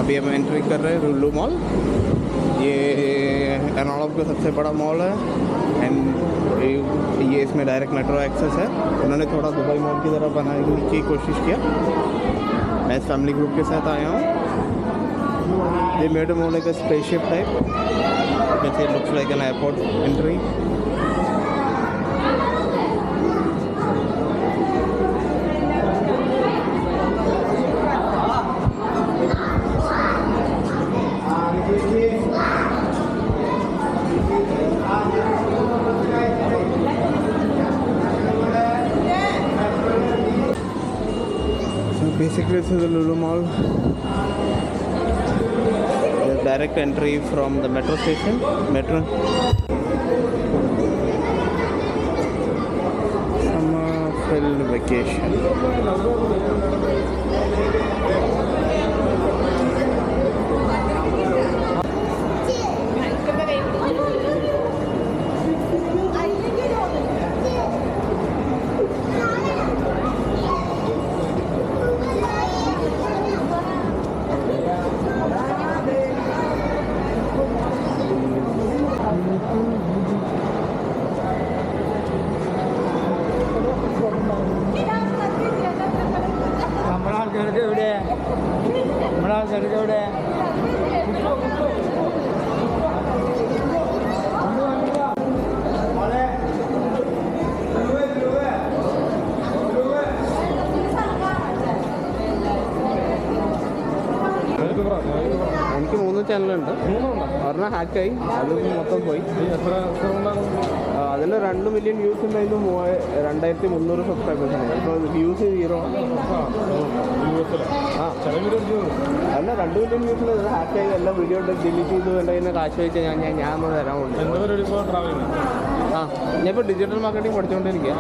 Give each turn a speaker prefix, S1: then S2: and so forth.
S1: अभी हम एंट्री कर रहे हैं लुलु मॉल। ये एर्नाकुलम का सबसे बड़ा मॉल है एंड ये इसमें डायरेक्ट मेट्रो एक्सेस है। उन्होंने थोड़ा दुबई मॉल की तरह बनाने की कोशिश किया। मैं इस फैमिली ग्रुप के साथ आया हूँ। They made it more like a spaceship type. You can see it looks like an airport entry. So basically this is the Lulu Mall. Direct entry from the metro station. Summer filled vacation. എനിക്ക് 3 ചാനലുണ്ട്. ഒരെണ്ണം ഹാക്കായി, അത് മൊത്തം പോയി. അതിൽ 2 million views ഉണ്ടായിരുന്നു. 2300 subscribers ഉണ്ട്. ഇപ്പോൾ വ്യൂസ് 0. അല്ല 2 മില്യൺ വ്യൂസിൽ ഹാക്കായി എല്ലാ വീഡിയോ ഡിലീറ്റ് ചെയ്ത് എൻ്റെ കാശ് വെച്ച് ഞാൻ ഒന്ന് തരാൻ കൊണ്ട്. ഞാൻ ഇപ്പോൾ ഡിജിറ്റൽ മാർക്കറ്റിംഗ് പഠിച്ചുകൊണ്ടിരിക്കുക.